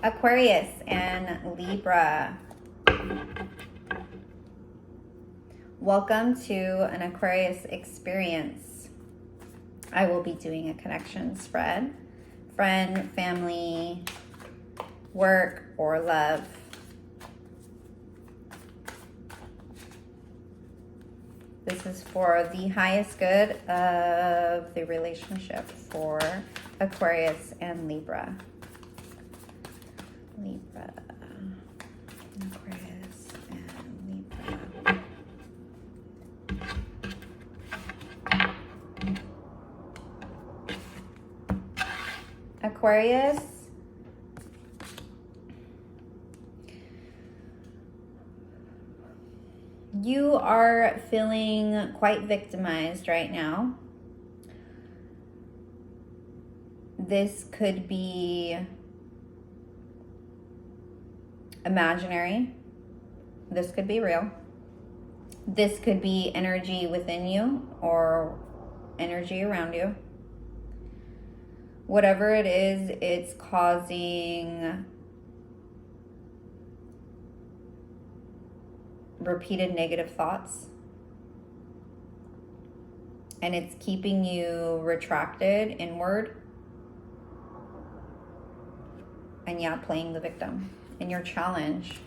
Aquarius and Libra. Welcome to an Aquarius experience. I will be doing a connection spread. Friend, family, work, or love. This is for the highest good of the relationship for Aquarius and Libra. Libra, Aquarius, and Libra. Aquarius, you are feeling quite victimized right now. This could be imaginary. This could be real. This could be energy within you or energy around you. Whatever it is, it's causing repeated negative thoughts. And it's keeping you retracted inward. And yeah, playing the victim. In your challenge,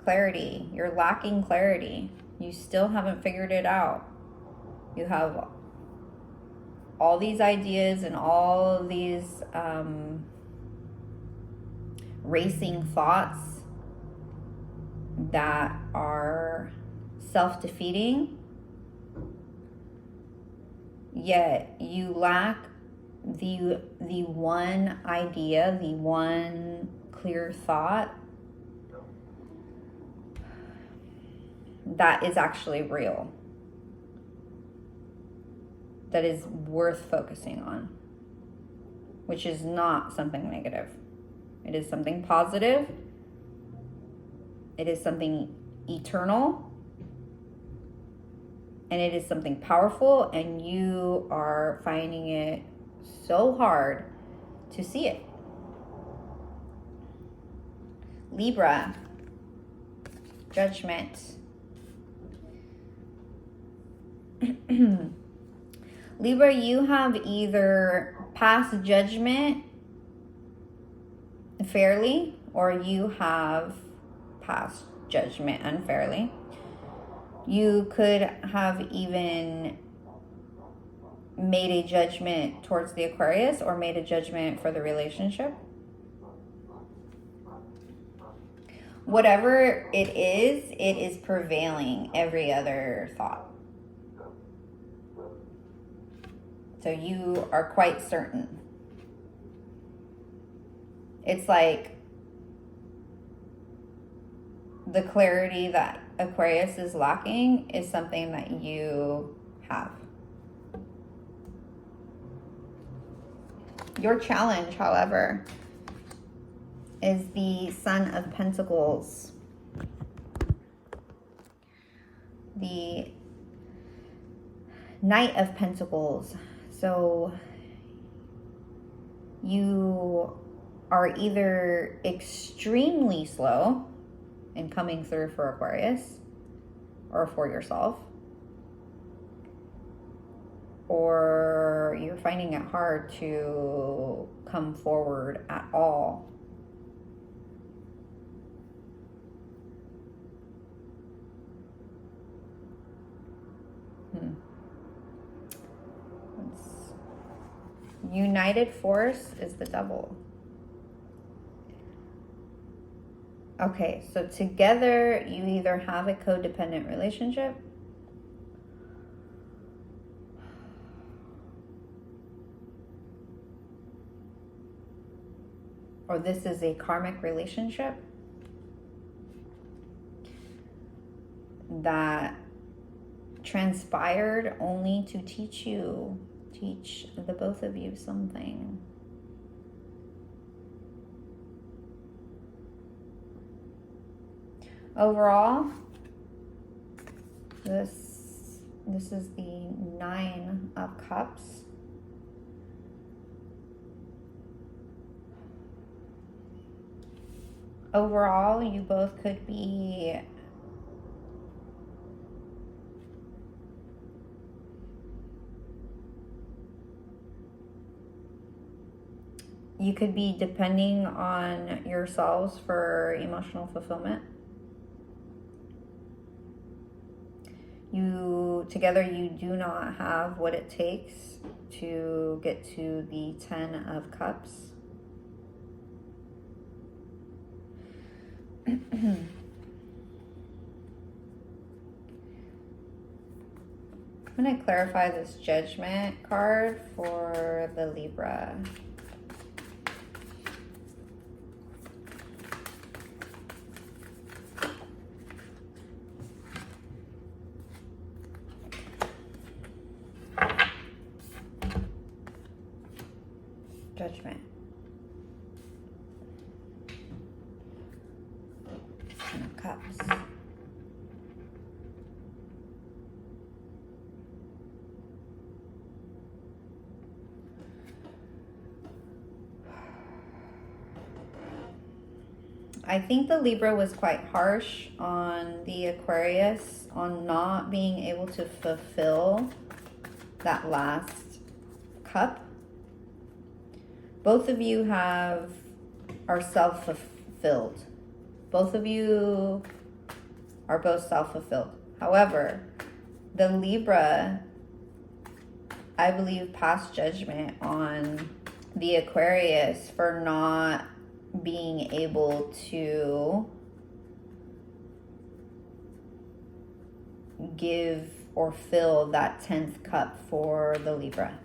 clarity. You're lacking clarity. You still haven't figured it out. You have all these ideas and all these racing thoughts that are self-defeating, yet you lack the one idea, the one clear thought that is actually real, that is worth focusing on, which is not something negative. It is something positive. It is something eternal. And it is something powerful, and you are finding it so hard to see it. Libra, judgment. Libra, you have either passed judgment fairly or you have passed judgment unfairly. You could have even made a judgment towards the Aquarius or made a judgment for the relationship. Whatever it is prevailing every other thought. So you are quite certain. It's like the clarity that Aquarius is lacking is something that you have. Your challenge, however, is the Sun of Pentacles. The Knight of Pentacles. So you are either extremely slow in coming through for Aquarius or for yourself, or you're finding it hard to come forward at all. United force is the Devil. Okay, so together you either have a codependent relationship or this is a karmic relationship that transpired only to teach the both of you something. Overall, this is the Nine of Cups. overall, you both could be depending on yourselves for emotional fulfillment. Together you do not have what it takes to get to the 10 of Cups. I'm going to clarify this Judgment card for the Libra. Judgment. Ten of Cups. I think the Libra was quite harsh on the Aquarius on not being able to fulfill that last cup. Both of you are self-fulfilled. Both of you are both self-fulfilled. However, the Libra, I believe, passed judgment on the Aquarius for not being able to give or fill that 10th cup for the Libra.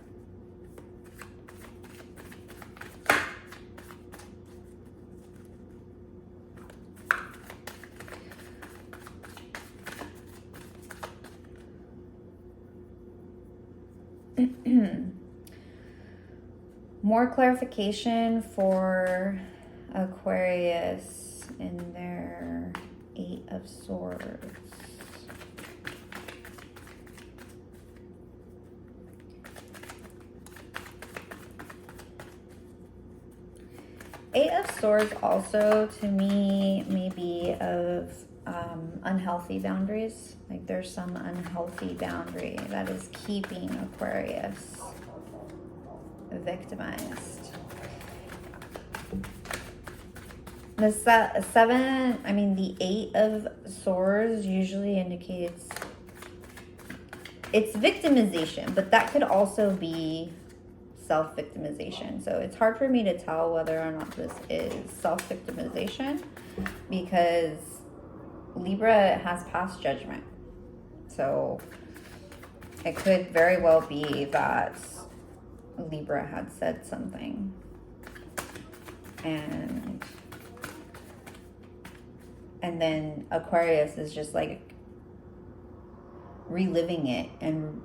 More clarification for Aquarius in their 8 of Swords. Eight of Swords also, to me, may be of unhealthy boundaries. Like there's some unhealthy boundary that is keeping Aquarius victimized. The the 8 of Swords usually indicates it's victimization, but that could also be self-victimization. So it's hard for me to tell whether or not this is self-victimization because Libra has passed judgment. So it could very well be that Libra had said something and then Aquarius is just like reliving it and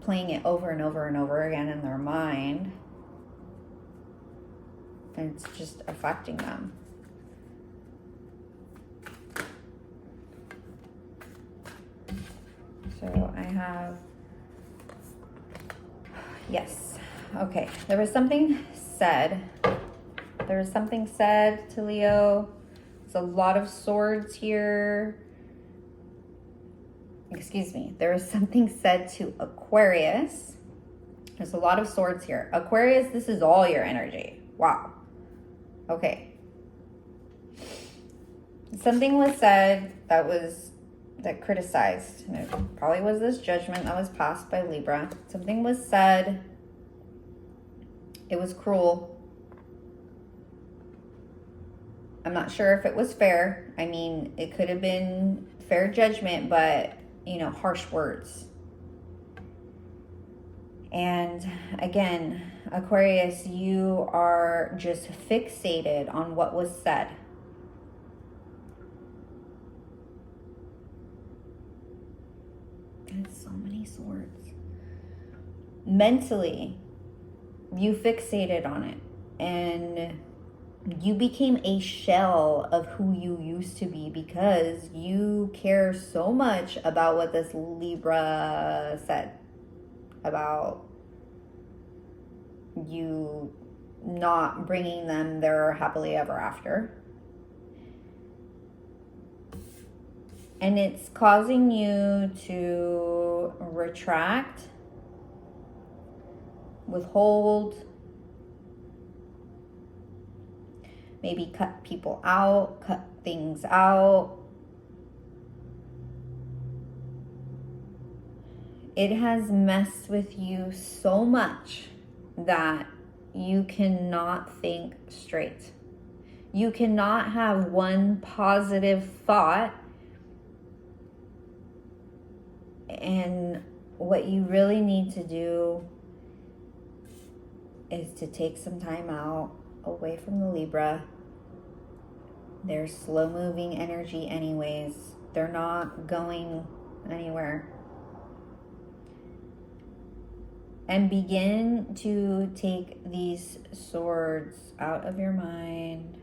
playing it over and over and over again in their mind, and it's just affecting them. So I have, yes, okay, there was something said to Leo. It's a lot of swords here. Excuse me, there was something said to Aquarius. There's a lot of swords here. Aquarius, this is all your energy. Wow. Okay. Something was said that criticized, and it probably was this judgment that was passed by Libra. Something was said. It was cruel. I'm not sure if it was fair. I mean, it could have been fair judgment, but, harsh words. And again, Aquarius, you are just fixated on what was said. And so many swords. Mentally, you fixated on it. And you became a shell of who you used to be because you care so much about what this Libra said about you not bringing them their happily ever after. And it's causing you to retract, withhold, maybe cut people out, cut things out. It has messed with you so much that you cannot think straight. You cannot have one positive thought. And what you really need to do is to take some time out away from the Libra. They're slow moving energy anyways. They're not going anywhere. And begin to take these swords out of your mind.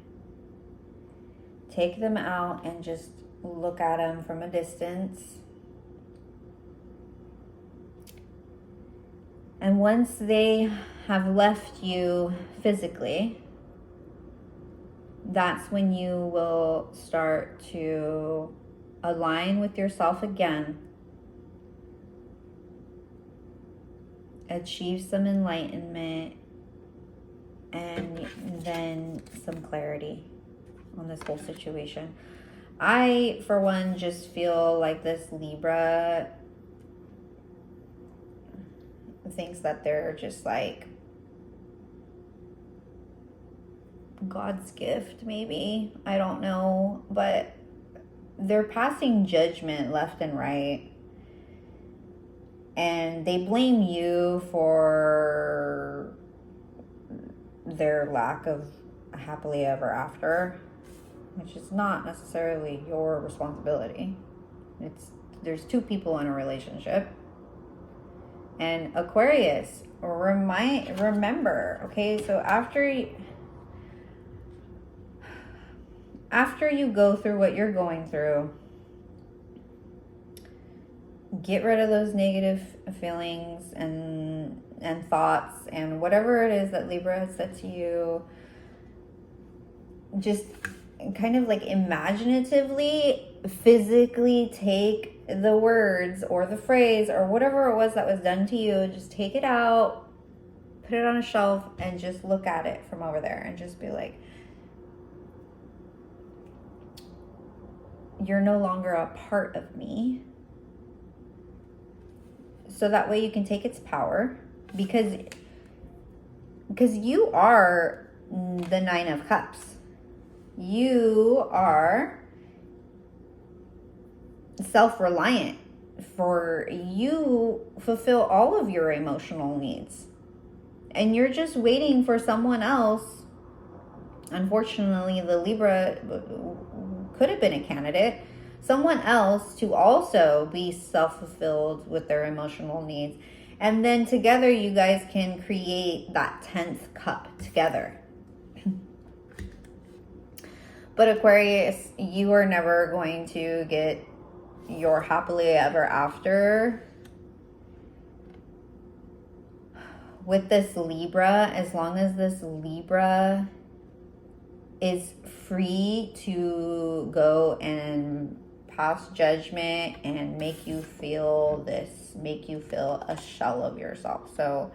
Take them out and just look at them from a distance. And once they have left you physically, that's when you will start to align with yourself again, achieve some enlightenment, and then some clarity on this whole situation. I, for one, just feel like this Libra thinks that they're just like God's gift, maybe. I don't know. But they're passing judgment left and right. And they blame you for their lack of a happily ever after, which is not necessarily your responsibility. There's two people in a relationship. And Aquarius, remember, okay, so after you go through what you're going through, get rid of those negative feelings and thoughts and whatever it is that Libra has said to you. Just kind of like imaginatively, physically take the words or the phrase or whatever it was that was done to you. Just take it out, put it on a shelf, and just look at it from over there and just be like, you're no longer a part of me. So that way you can take its power, because you are the Nine of Cups. You are self-reliant, for you fulfill all of your emotional needs, and you're just waiting for someone else. Unfortunately, the Libra could have been a candidate, someone else to also be self-fulfilled with their emotional needs, and then together you guys can create that 10th cup together. But Aquarius, you are never going to get your happily ever after with this Libra, as long as this Libra is free to go and pass judgment and make you feel a shell of yourself. So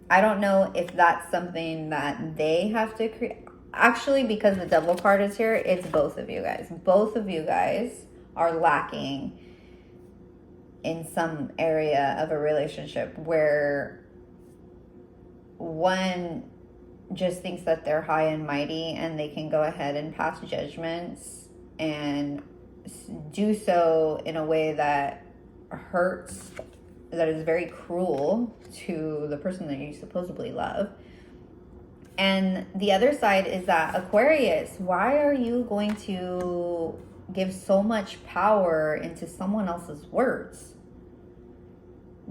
I don't know if that's something that they have to create. Actually, because the Devil card is here, it's both of you guys. Both of you guys are lacking in some area of a relationship where one just thinks that they're high and mighty and they can go ahead and pass judgments and do so in a way that hurts, that is very cruel to the person that you supposedly love. And the other side is that Aquarius, why are you going to give so much power into someone else's words?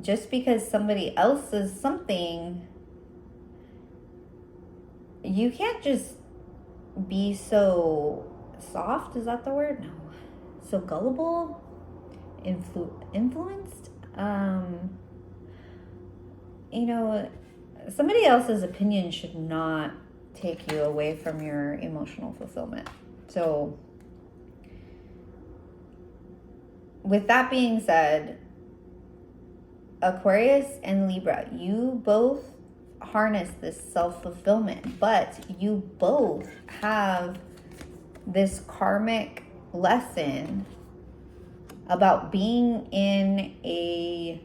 Just because somebody else says something, you can't just be so soft. Is that the word? No. So gullible? Influenced? Somebody else's opinion should not take you away from your emotional fulfillment. So with that being said, Aquarius and Libra, you both harness this self-fulfillment, but you both have this karmic lesson about being in a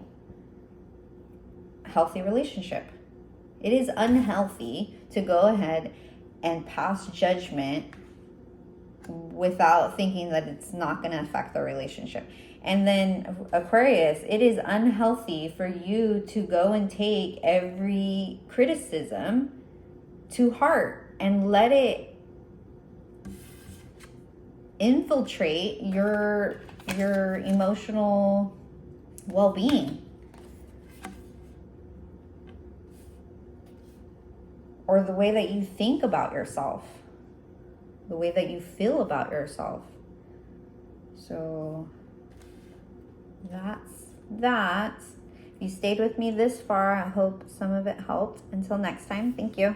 healthy relationship. It is unhealthy to go ahead and pass judgment without thinking that it's not going to affect the relationship. And then Aquarius, it is unhealthy for you to go and take every criticism to heart and let it infiltrate your emotional well-being, or the way that you think about yourself, the way that you feel about yourself. So that's that. If you stayed with me this far, I hope some of it helped. Until next time, thank you.